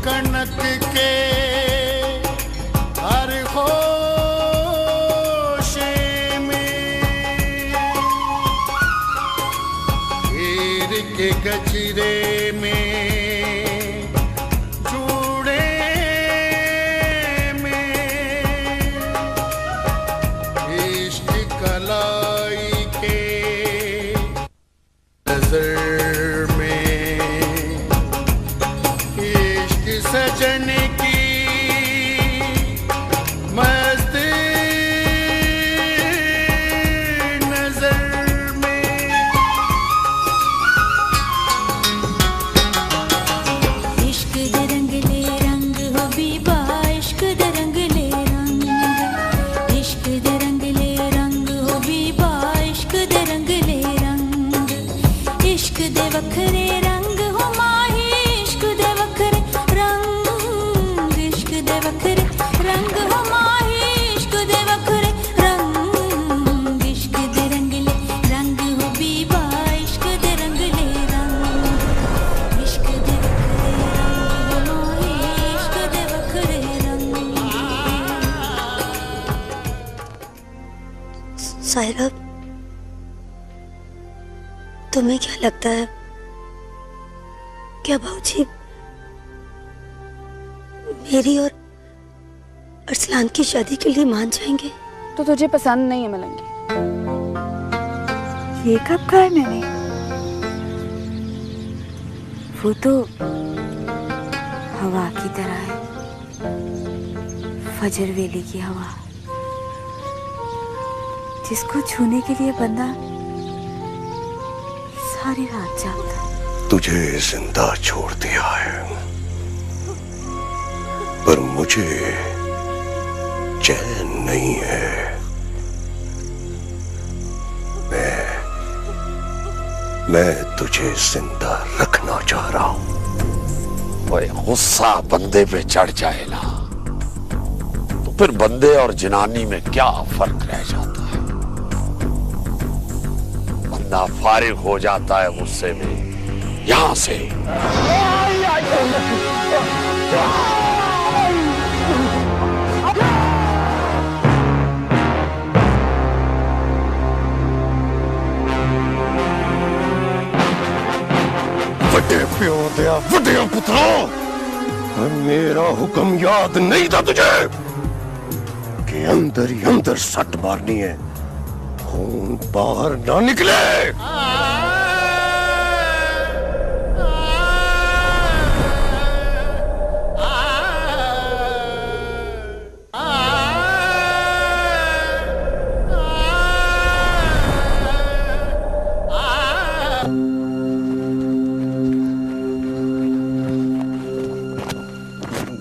कनक के हर होशे में हीर के गजरे में जूड़े में इश्क कलाई के नजर सजन की मस्त नजर में इश्क दे रंगले रंग हो बीबा इश्क दे रंगले रंग इश्क दे रंगले रंग हो बीबा इश्क दे रंगले रंग इश्क दे वखरे रंग हो माही इश्क दे वखरे वखरे रंग हो माही इश्क दे वखरे रंग इश्क दे रंगले रंग हो बीबा इश्क दे रंगले रंग इश्क दे वखरे रंग हो माही इश्क दे वखरे रंग। साहिरा, तुम्हें क्या लगता है, क्या बाबूजी मेरी और अरसलान की शादी के लिए मान जाएंगे? तो तुझे पसंद नहीं है मलंगी? ये कब कहा है मैंने? वो तो हवा की तरह है, फजर वेले की हवा, जिसको छूने के लिए बंदा सारी रात जागता है। तुझे जिंदा छोड़ दिया है, पर मुझे चैन नहीं है। मैं तुझे जिंदा रखना चाह रहा हूं। ओए, गुस्सा बंदे पे चढ़ जाएगा तो फिर बंदे और जनानी में क्या फर्क रह जाता है। बंदा फारिग हो जाता है गुस्से में यहां से। बड़े प्यो दिया बड़े पुत्रा, मेरा हुक्म याद नहीं था तुझे कि अंदर ही अंदर सट मारनी है, खून बाहर ना निकले।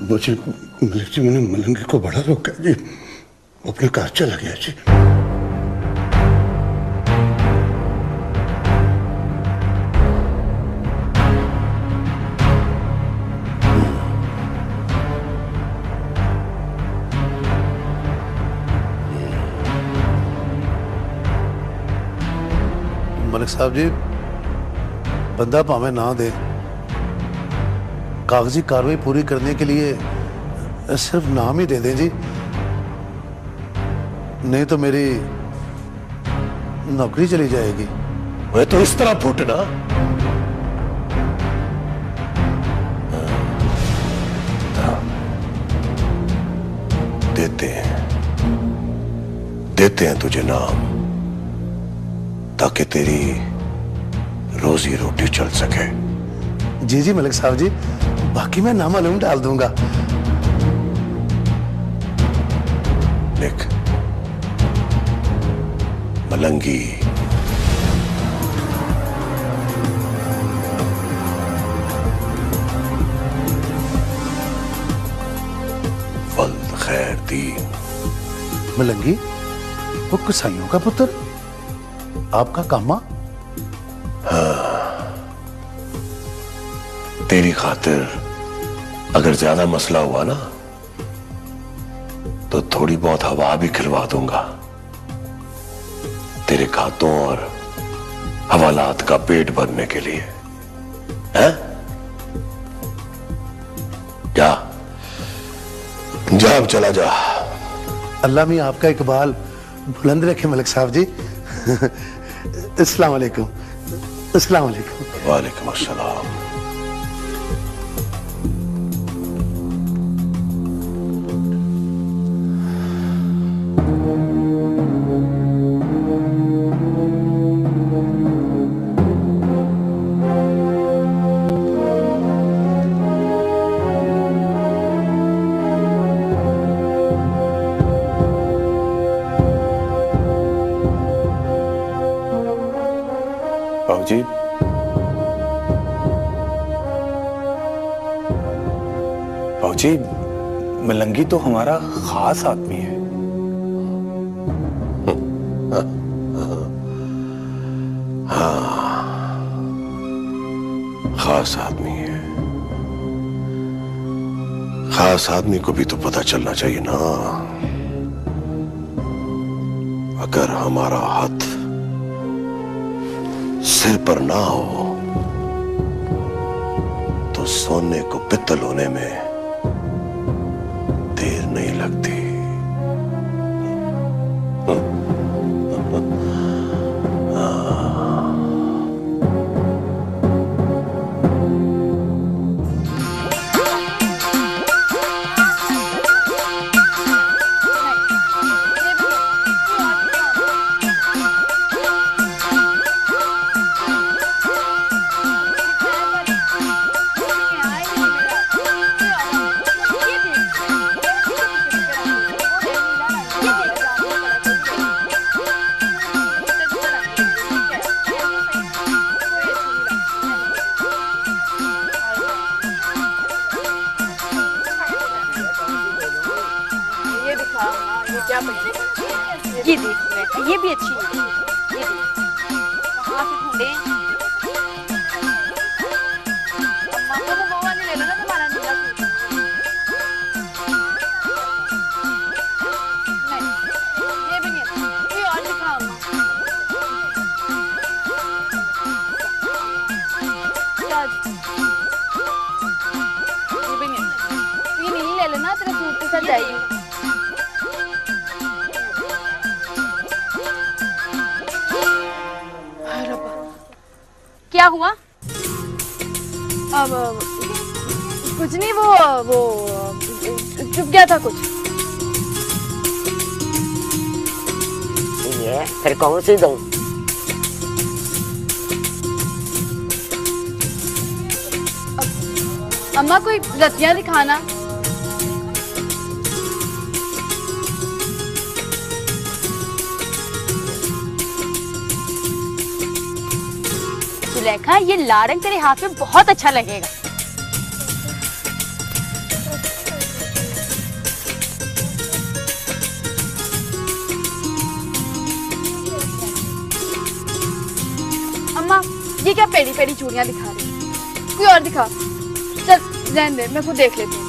मुझे जी, मैंने मलंगी को बड़ा रोका जी, अपने घर चला गया जी। मलिक साहब जी, बंदा भावे ना दे, कागजी कार्रवाई पूरी करने के लिए सिर्फ नाम ही दे दें जी, नहीं तो मेरी नौकरी चली जाएगी। मैं तो इस तरह फूटना। देते हैं तुझे नाम, ताकि तेरी रोजी रोटी चल सके। जी जी मलिक साहब जी, बाकी मैं नामालूम डाल दूंगा। लिख, मलंगी वल्द खैर दीन। मलंगी वो कसाईयों का पुत्र, आपका कामा? हाँ, तेरी खातिर अगर ज्यादा मसला हुआ ना तो थोड़ी बहुत हवा भी खिलवा दूंगा, तेरे खातों और हवालात का पेट भरने के लिए। हैं? जा अब चला जा। अल्लाह मियां आपका इकबाल बुलंद रखे मलिक साहब जी। अस्सलाम वालेकुम। अस्सलाम वालेकुम। वालेकुम अस्सलाम। बाबूजी, मलंगी तो हमारा खास आदमी है। हाँ, खास आदमी है। खास आदमी को भी तो पता चलना चाहिए ना। अगर हमारा हाथ सिर पर ना हो तो सोने को पित्तल होने में देर नहीं लगती। ये देख, ये भी अच्छी है। ये देख, कहाँ से ढूंढे? अम्मा को वो वाली ले लो ना, तुम्हारा नीला सूट। नहीं, ये भी नहीं, कोई और दिखाओ अम्मा। ये भी नहीं, ये नीली ले लेना, तेरे सूट के साथ जाएगी। क्या हुआ? अब कुछ नहीं, वो चुप गया था कुछ। ये फिर कौन सी दूं? अम्मा कोई रतियां दिखाना। सुलेखा, ये लाल रंग तेरे हाथ में बहुत अच्छा लगेगा। अम्मा, ये क्या पेड़ी पेड़ी चूड़ियां दिखा रही? कोई और दिखा। चल रहने दे, मैं खुद देख लेती हूँ।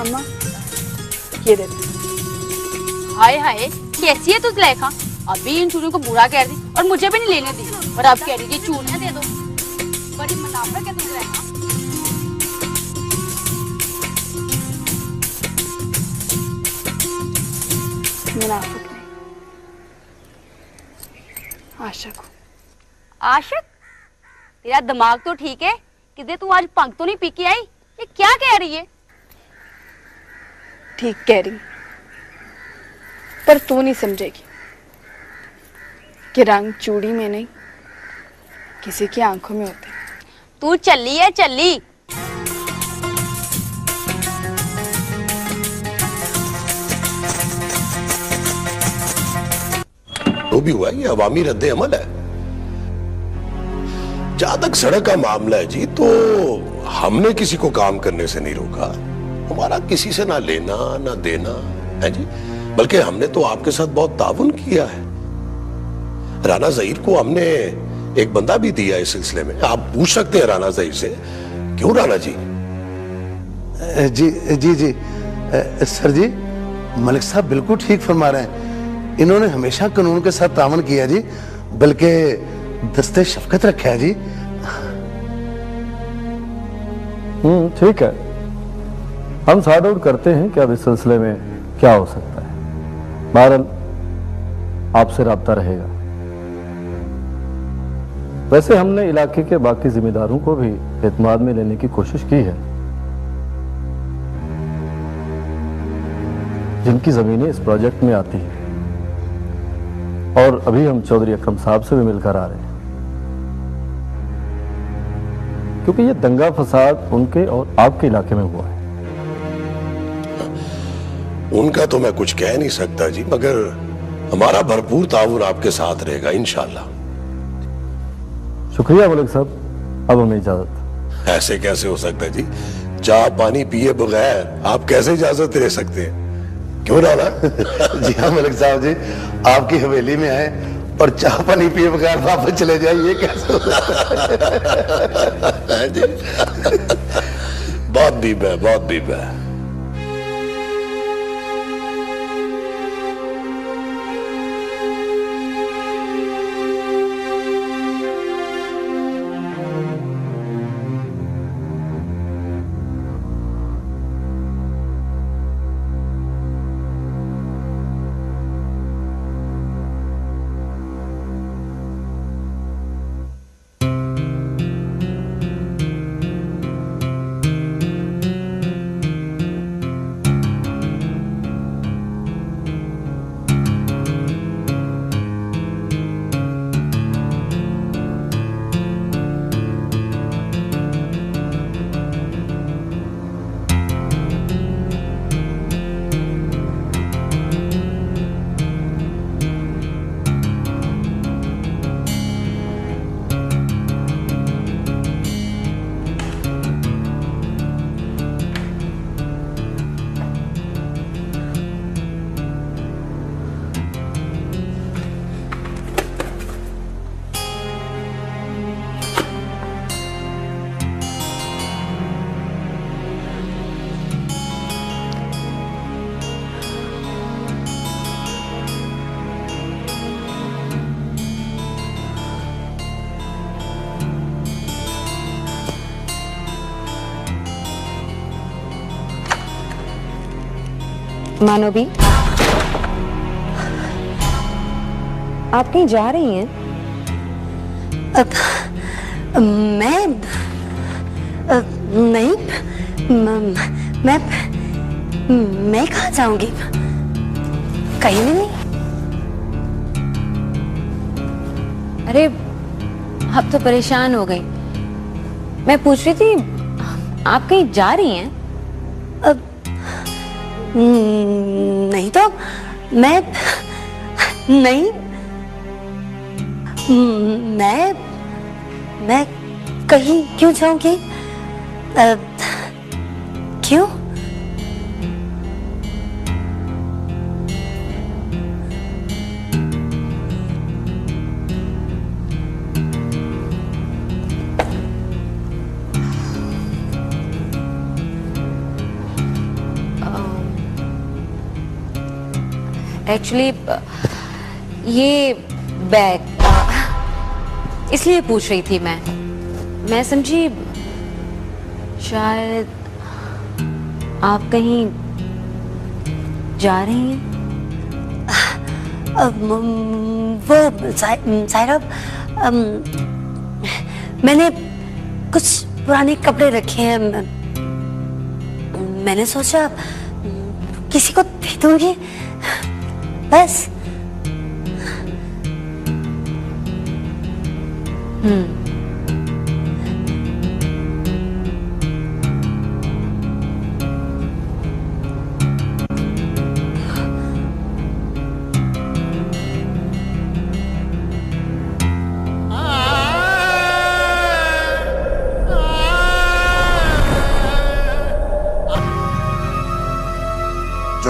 अम्मा, ये दे। हाय हाय, कैसी है तू सुलेखा? अभी इन चूड़ियों को बुरा कह रही और मुझे भी नहीं लेने दी, और अब कह रही थी चूड़ियां दे दो। बड़ी मुनाफा है तू सुलेखा। मुनाफिक नहीं, आशिक हूँ। आशिक? तेरा दिमाग तो ठीक है, किधर तू आज पंख तो नहीं पी के आई? ये क्या कह रही है? ठीक कह रही, पर तू नहीं समझेगी कि रंग चूड़ी में नहीं, किसी की आंखों में होते। तू चली है चली। जो भी हुआ है ये अवामी रद्द अमल है। जहां तक सड़क का मामला है जी, तो हमने किसी को काम करने से नहीं रोका। हमारा किसी से ना लेना ना देना है जी, बल्कि हमने तो आपके साथ बहुत ताउन किया है। राना ज़हीर को हमने एक बंदा भी दिया इस सिलसिले में। आप पूछ सकते हैं राना ज़हीर से। क्यों राना जी? जी जी जी सर जी, मलिक साहब बिल्कुल ठीक फरमा रहे हैं। इन्होंने हमेशा कानून के साथ तावन किया जी, बल्कि दस्ते शफकत रखा है जी। ठीक है, हम सॉर्ट आउट करते हैं कि अब इस सिलसिले में क्या हो सकता है। बहरहाल आपसे राब्ता रहेगा। वैसे हमने इलाके के बाकी जिम्मेदारों को भी एतमाद में लेने की कोशिश की है, जिनकी जमीनें इस प्रोजेक्ट में आती हैं, और अभी हम चौधरी अकरम साहब से भी मिलकर आ रहे हैं, क्योंकि ये दंगा फसाद उनके और आपके इलाके में हुआ है। उनका तो मैं कुछ कह नहीं सकता जी, मगर हमारा भरपूर ताउन आपके साथ रहेगा इंशाअल्लाह। शुक्रिया मलिक साहब, अब हमें इजाजत। ऐसे कैसे हो सकता है जी? चाय पानी पिए बगैर आप कैसे इजाजत दे सकते हैं? क्यों राना? जी हाँ मलिक साहब जी, आपकी हवेली में आए और चाय पानी पिए बगैर वापस चले जाए, ये कैसे हो सकता है जी? बहुत बीब है, बहुत बीब है। मानवी, आप कहीं जा रही हैं? मैं नहीं, मैं कहाँ जाऊंगी? कहीं भी नहीं। अरे अब तो परेशान हो गई। मैं पूछ रही थी आप कहीं जा रही हैं? नहीं तो मैं नहीं, मैं कहीं क्यों जाऊंगी? क्यों? एक्चुअली ये बैग इसलिए पूछ रही थी मैं समझी शायद आप कहीं जा रही हैं। वो साहिब, मैंने कुछ पुराने कपड़े रखे हैं, मैंने सोचा किसी को दे दूंगी बस।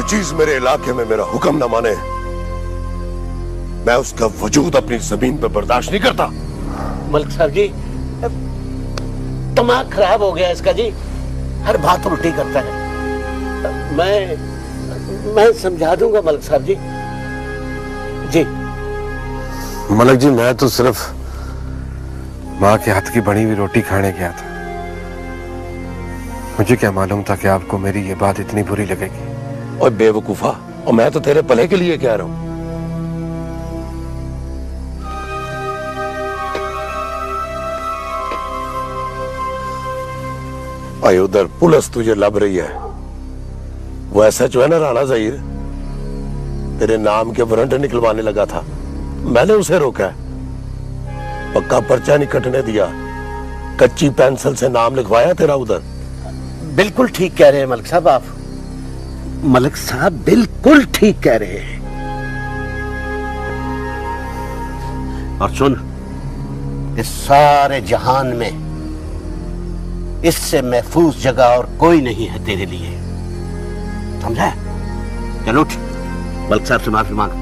जो चीज मेरे इलाके में मेरा हुक्म न माने, मैं उसका वजूद अपनी जमीन पर बर्दाश्त नहीं करता। मलिक साहब जी, दिमाग खराब हो गया इसका जी, हर बात उल्टी करता है। मैं समझा दूंगा मलिक साहब जी। जी मलिक जी, मैं तो सिर्फ माँ के हाथ की बनी हुई रोटी खाने गया था। मुझे क्या मालूम था कि आपको मेरी ये बात इतनी बुरी लगेगी। और बेवकूफा, और मैं तो तेरे भले के लिए कह रहा हूं। भाई उधर पुलिस तुझे लब रही है। वो ऐसा जो है ना राणा ज़हीर, तेरे नाम के वारंट निकलवाने लगा था, मैंने उसे रोका है। पक्का पर्चा नहीं कटने दिया, कच्ची पेंसिल से नाम लिखवाया तेरा उधर। बिल्कुल ठीक कह रहे हैं मलिक साहब आप। मलिक साहब बिल्कुल ठीक कह रहे हैं। और सुन, इस सारे जहान में इससे महफूज जगह और कोई नहीं है तेरे लिए, समझा? चलो उठ, मलिक साहब से माफी मांग।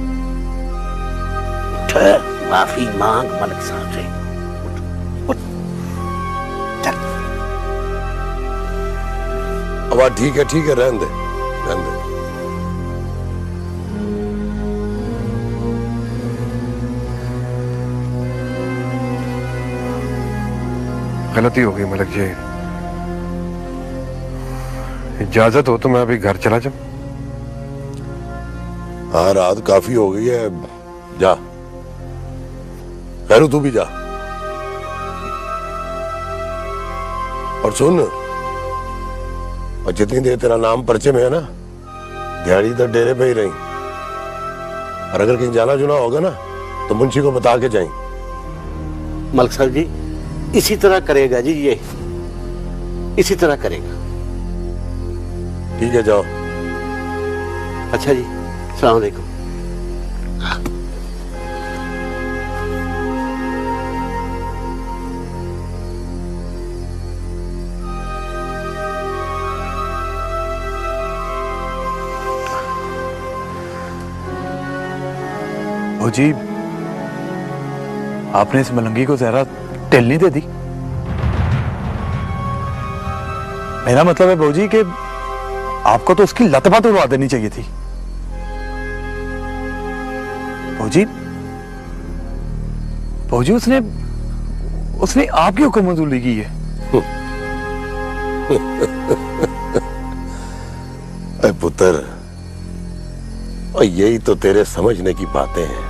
माफी मांग मलिक साहब से। अब ठीक है, रहने दे, रहने दे। गलती हो गई मलिक जी, इजाजत हो तो मैं अभी घर चला जाऊं। हाँ, रात काफी हो गई है, जा। खैरू तू भी जा। और सुन, और जितनी देर तेरा नाम पर्चे में है ना, दिहाड़ी तो डेरे पे ही रही। और अगर कहीं जाना जुना होगा ना तो मुंशी को बता के जाएं। मलिक साहब जी इसी तरह करेगा जी, ये इसी तरह करेगा। ठीक है, जाओ। अच्छा जी, अस्सलाम वालेकुम। जी, आपने इस मलंगी को जहरा टेलनी दे दी। मेरा मतलब है भौजी कि आपको तो उसकी लतपत उड़वा देनी चाहिए थी। भौजी उसने आपकी हुक्मतुल्ली की है। अरे पुत्र, और यही तो तेरे समझने की बातें हैं।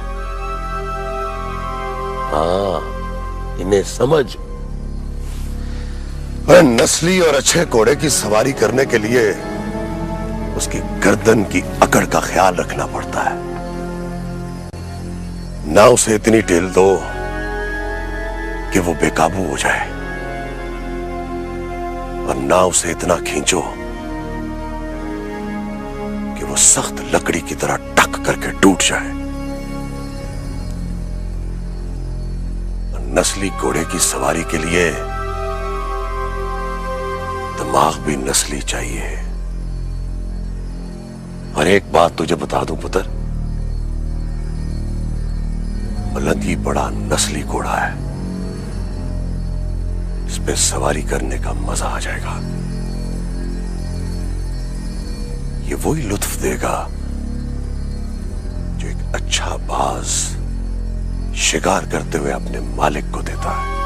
हाँ, इन्हें समझ। नस्ली और अच्छे घोड़े की सवारी करने के लिए उसकी गर्दन की अकड़ का ख्याल रखना पड़ता है। ना उसे इतनी ढील दो कि वो बेकाबू हो जाए, और ना उसे इतना खींचो कि वो सख्त लकड़ी की तरह टक करके टूट जाए। नस्ली घोड़े की सवारी के लिए दिमाग भी नस्ली चाहिए। और एक बात तुझे बता दूं पुत्र, मलंगी बड़ा नस्ली घोड़ा है, इस पे सवारी करने का मजा आ जाएगा। ये वही लुत्फ देगा जो एक अच्छा बाज शिकार करते हुए अपने मालिक को देता है।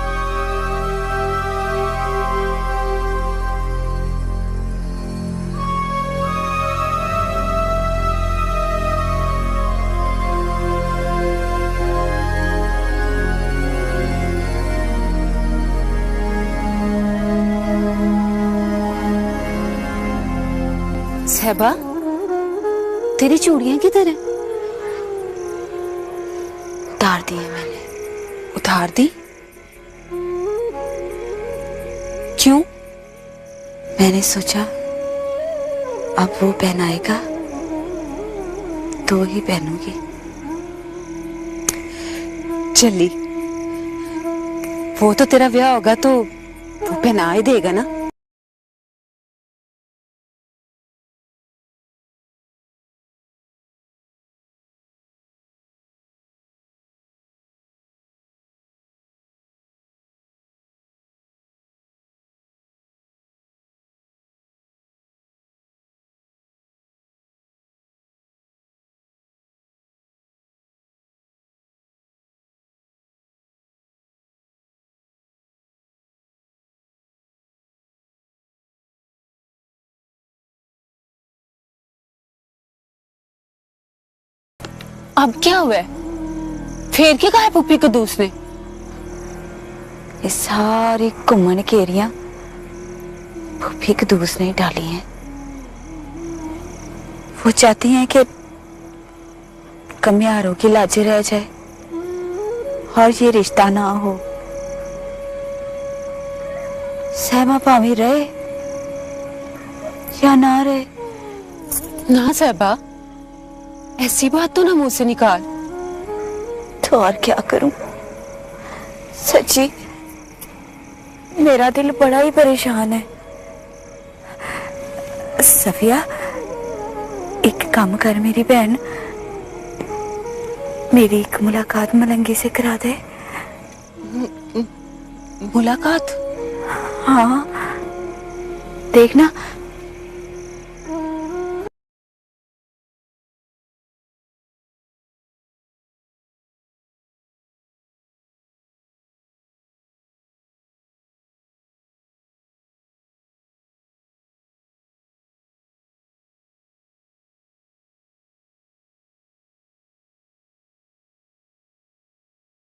सहबा, तेरी चूड़ियां किधर है? उतार दी है मैंने। उतार दी? क्यों? मैंने सोचा अब वो पहनाएगा तो वही पहनूंगी। चली, वो तो तेरा ब्याह होगा तो वो पहना ही देगा ना। अब क्या हुआ है? फेर के कहा है पुप्पी कदूस ने? ये सारी घुमन केरियां पुप्पी कदूस ने डाली हैं। वो चाहती हैं कि कमियारों की लाजे रह जाए और ये रिश्ता ना हो। सहमा भावी रहे या ना रहे। ना साहबा, ऐसी बात तो ना मुंह से निकाल। तो और क्या करूं? सच्ची मेरा दिल बड़ा ही परेशान है। सफिया, एक काम कर मेरी बहन, मेरी एक मुलाकात मलंगी से करा दे। मुलाकात? हाँ, देखना।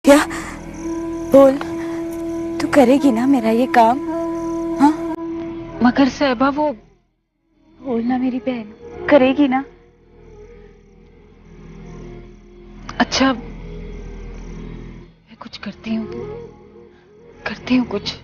क्या बोल, तू करेगी ना मेरा ये काम? हाँ मगर साहबा वो बोलना मेरी बहन, करेगी ना? अच्छा, मैं कुछ करती हूँ कुछ।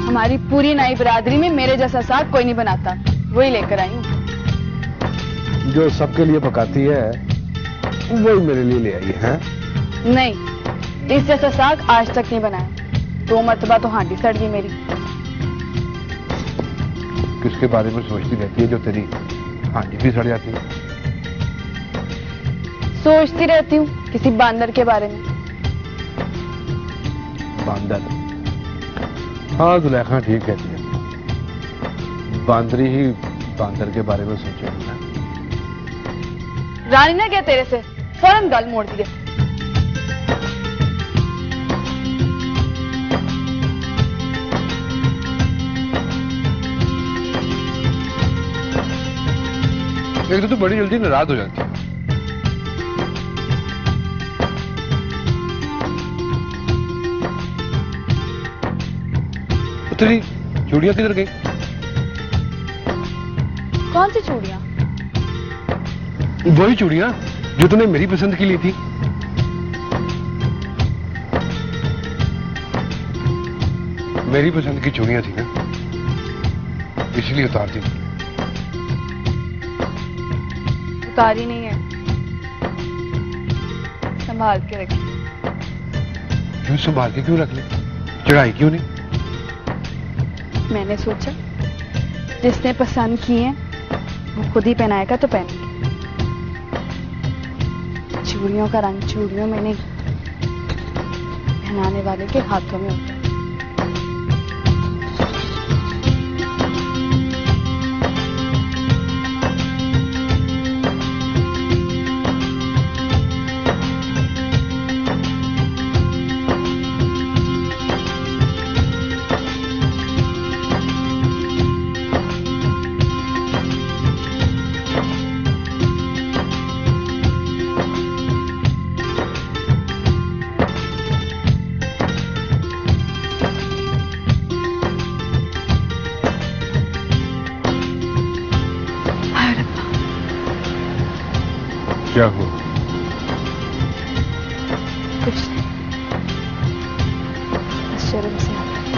हमारी पूरी नाई बिरादरी में मेरे जैसा साग कोई नहीं बनाता, वही लेकर आई हूँ। जो सबके लिए पकाती है वही मेरे लिए ले आई है। नहीं, इस जैसा साग आज तक नहीं बनाया। 2 मरतबा तो हांडी सड़ गई मेरी। किसके बारे में सोचती रहती है जो तेरी हांडी भी सड़ जाती है? सोचती रहती हूँ किसी बांदर के बारे में। बांदर? हाँ, जुलेखा ठीक कहती है। बांदरी ही बांदर के बारे में सोचे। रानी ने क्या तेरे से फौरन गल मोड़ दिया। एक तो तू बड़ी जल्दी नाराज हो जाती है। तेरी चूड़ियां किधर गई? कौन सी चूड़ियां? वही चूड़ियां जो तूने मेरी पसंद की ली थी। मेरी पसंद की चूड़ियां थी ना, इसलिए उतार दी। उतारी नहीं है, संभाल के रखी। क्यों संभाल के क्यों रख ली? चढ़ाई क्यों नहीं? मैंने सोचा जिसने पसंद किए हैं वो खुद ही पहनाएगा तो पहनेंगे। चूड़ियों का रंग चूड़ियों में नहीं, पहनाने वाले के हाथों में होता है। क्या हुआ? कुछ नहीं, बस शर्म से आता है।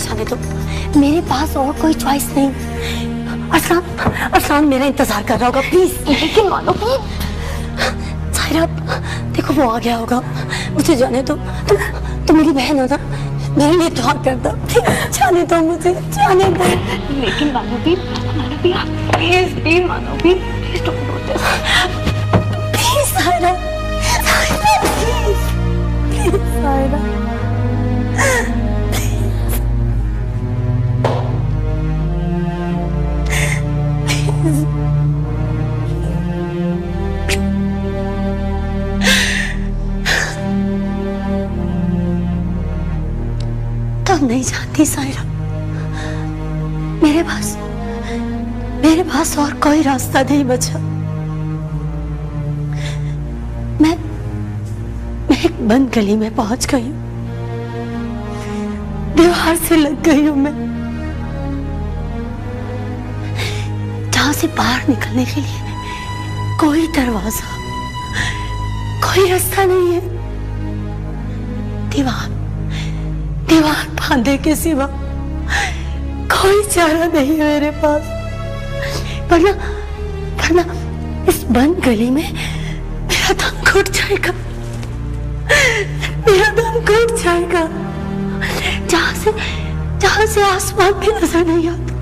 जाने दो, मेरे पास और कोई चॉइस नहीं। अरसलान मेरा इंतजार कर रहा होगा, प्लीज। लेकिन मानो सायरा, देखो वो आ गया होगा, मुझे जाने दो। तुम मेरी बहन हो ना, मेरे लिए दुआ कर दो, जाने दो मुझे, जाने दो। लेकिन मानवी प्लीज मानवी, please don't do this, please Saira, please Saira. तुम नहीं जानती सायरा, मेरे पास और कोई रास्ता नहीं बचा। मैं एक बंद गली में पहुंच गई हूं, दीवार से लग गई हूं मैं, जहां से बाहर निकलने के लिए कोई दरवाजा, कोई रास्ता नहीं है। दीवार बांधे के सिवा कोई चारा नहीं है मेरे पास, वरना इस बंद गली में मेरा दम घुट जाएगा, मेरा दम घुट जाएगा, जहां से आसमान भी नजर नहीं आता।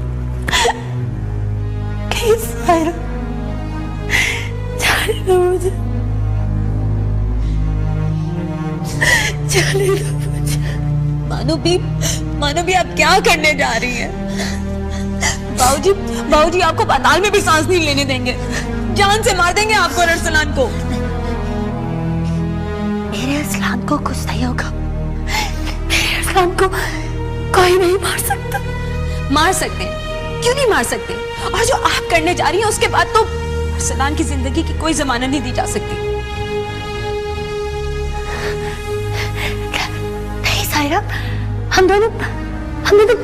प्लीज सायरा, जाने दो मुझे, जाने दो मुझे। मानवी, आप क्या करने जा रही हैं? बाबूजी आपको पाताल में भी सांस नहीं लेने देंगे, जान से मार देंगे आपको और अरसलान को। मेरे अरसलान को कुछ नहीं होगा, मेरे अरसलान को कोई नहीं मार सकता। मार सकते हैं, क्यों नहीं मार सकते? और जो आप करने जा रही हैं उसके बाद तो अरसलान की जिंदगी की कोई जमानत नहीं दी जा सकती। नहीं सायरा, हम दोनों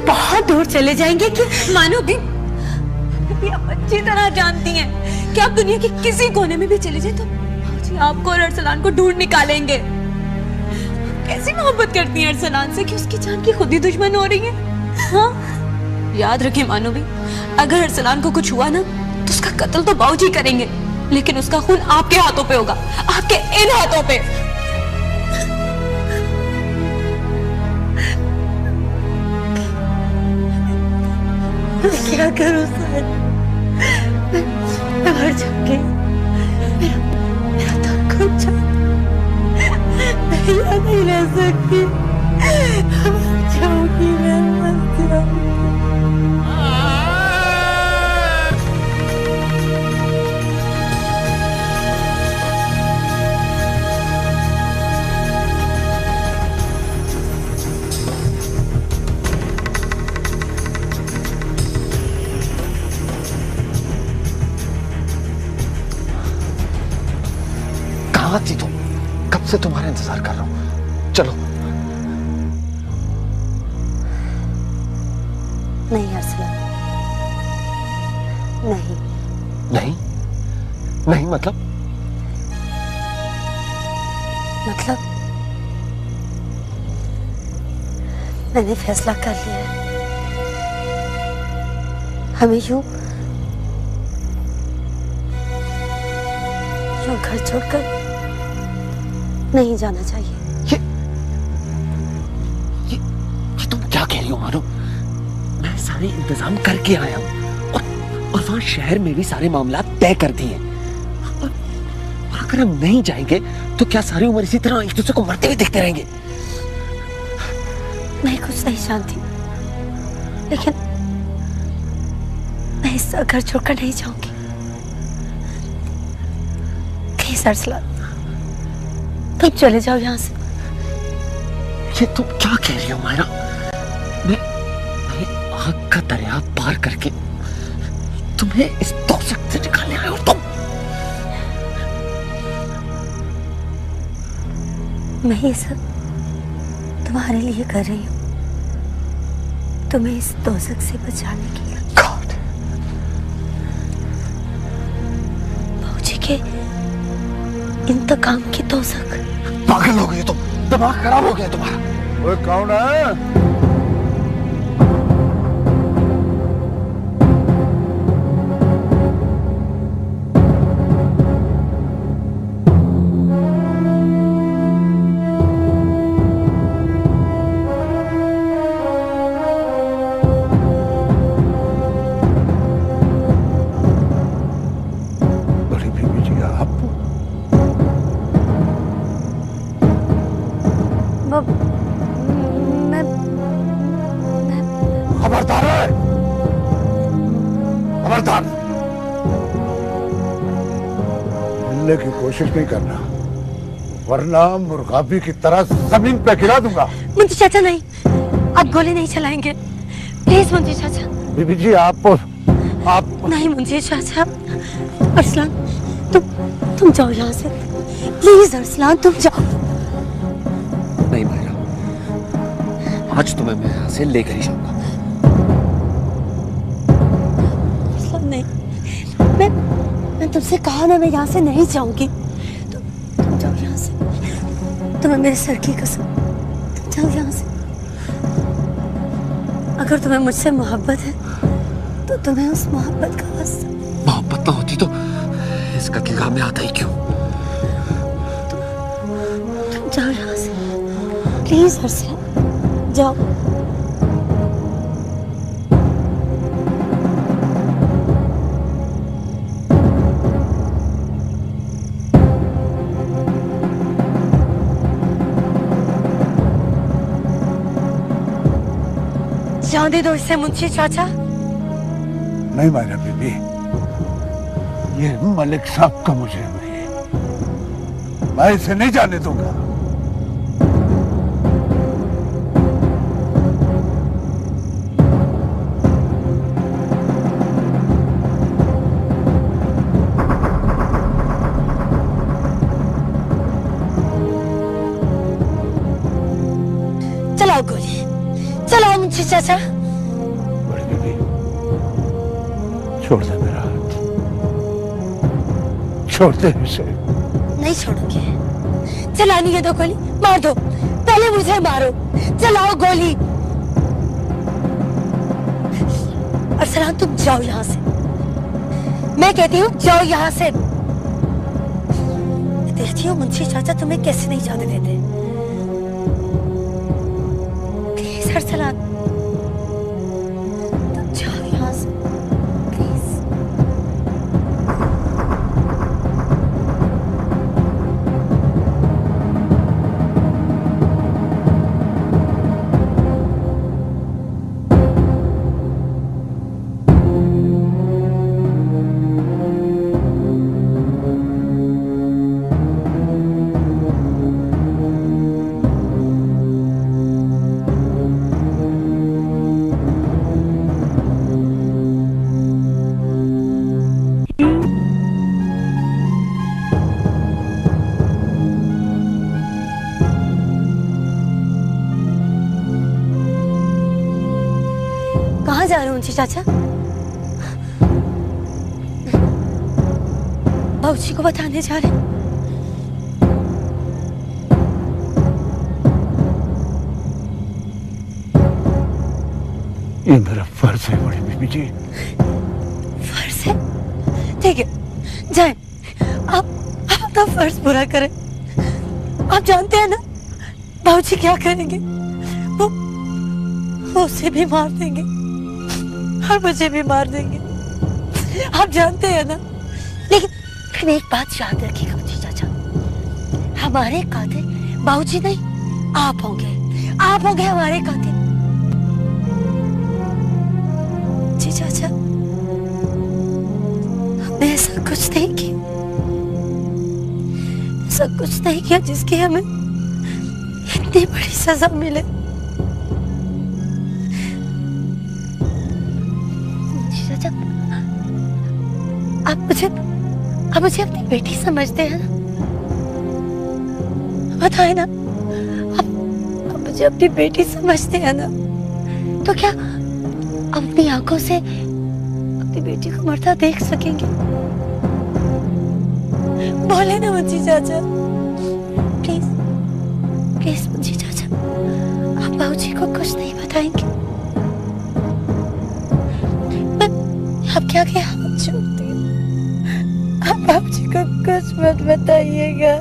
बहुत दूर चले जाएंगे। कि मानवी, आप अच्छी तरह जानती हैं कि आप दुनिया के किसी कोने में भी चले जाए तो जी आपको और अरसलान को ढूंढ निकालेंगे। कैसी मोहब्बत करती हैं अरसलान से कि उसकी जान की खुद ही दुश्मन हो रही है। हाँ, याद रखें मानवी, अगर अरसलान को कुछ हुआ ना तो उसका कत्ल तो बाबूजी करेंगे, लेकिन उसका खून आपके हाथों पे होगा, आपके इन हाथों पे। क्या करूं सायरा, मैं मर जाऊंगी, मेरा दम घुट जाएगा, मैं यहाँ नहीं रह सकती, मर जाऊंगी, मैं मर जाऊंगी। थी तुम? कब से तुम्हारा इंतजार कर रहा हूं, चलो। नहीं अरसलान, नहीं मतलब मैंने फैसला कर लिया है, हमें यूं घर छोड़कर नहीं जाना चाहिए। ये तुम क्या कह रही हो मानो? मैं सारे इंतजाम करके आया हूँ और वहां शहर में भी सारे मामला तय कर दिए, और अगर हम नहीं जाएंगे तो क्या सारी उम्र इसी तरह एक दूसरे को मरते हुए देखते रहेंगे? मैं कुछ नहीं जानती, लेकिन मैं इस घर छोड़कर नहीं जाऊंगी। प्लीज अरसलान, तुम चले जाओ यहाँ से। ये तुम क्या कह रही हो मायरा? मैं आग का दरिया पार करके तुम्हें इस तौफीक से निकालने आया, और मैं ये सब तुम्हारे लिए कर रही हूँ, तुम्हें इस दोज़ख से बचाने के लिए। बाबूजी के इंतकाम की दोज़ख। पागल हो गई तुम, दिमाग खराब हो गया तुम्हारा। ओए कौन है? खबरदार है, खबरदार। मिलने की कोशिश नहीं करना, वरना मुर्गाबी की तरह जमीन पे गिरा दूंगा। मुंशी चाचा नहीं, आप गोली नहीं चलाएंगे प्लीज मुंशी चाचा। बीबी जी आप नहीं मुंशी चाचा। अरसलान तुम जाओ यहाँ से प्लीज। अरसलान तुम जाओ। नहीं मायरा, आज तुम्हें मैं यहाँ से लेकर ही जाऊंगा। अरसलान नहीं, मैं तुमसे कहा ना मैं यहाँ से नहीं जाऊंगी। तुम जाओ यहाँ से, तुम्हें मेरे सर की कसम, तुम जाओ यहाँ से। अगर तुम्हें मुझसे मोहब्बत है तो तुम्हें उस मोहब्बत का वास्ता। मोहब्बत ना होती तो इस कत्लगाह में आता ही क्यों? तुम जाओ यहाँ से प्लीज अरसलान, जाओ। जान दे दो इसे मुंशी चाचा। नहीं मायरा बीबी, ये मलिक साहब का मुजरिम है, मैं इसे नहीं जाने दूंगा। चलाओ गोली, चलाओ मुंशी चाचा। बड़ी बीबी छोड़ दे मेरा हाथ, छोड़ दे इसे। नहीं छोड़ोगे? चलानी है तो गोली मार दो, पहले मुझे मारो। चलाओ गोली। अरसलान तुम जाओ यहाँ से, मैं कहती हूँ जाओ यहाँ से। देखती हूँ मुंशी चाचा तुम्हें कैसे नहीं जाने देते। प्लीज अरसलान तुम जाओ यहाँ से प्लीज। कहाँ जा रहे हो मुंशी चाचा? बाबूजी को बताने जा रहे हैं। ये मेरा फर्ज है बड़ी बीबी जी। फर्ज है? ठीक है जाए, आप अपना फर्ज पूरा करें। आप जानते हैं ना बाबूजी क्या करेंगे? वो उसे भी मार देंगे और मुझे भी मार देंगे, आप जानते हैं ना। लेकिन एक बात याद रखिएगा मुंशी चाचा, हमारे कातिल बाबूजी नहीं आप होंगे, आप होंगे हमारे कातिल। जी चाचा हमने ऐसा कुछ नहीं किया, ऐसा कुछ नहीं किया जिसकी हमें इतनी बड़ी सजा मिले। चाचा आप मुझे अपनी बेटी समझते हैं ना? बताए ना, आप मुझे अपनी बेटी समझते हैं ना? तो क्या अपनी आंखों से अपनी बेटी को मरता देख सकेंगे? बोले ना मुंशी चाचा, प्लीज प्लीज मुंशी चाचा, आप बाबूजी को कुछ नहीं बताएंगे? आप क्या क्या हाथ जोड़ती हैं, आप बाबूजी को कुछ मत बताइएगा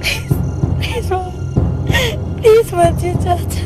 प्लीज प्लीज प्लीज मुंशी चाचा।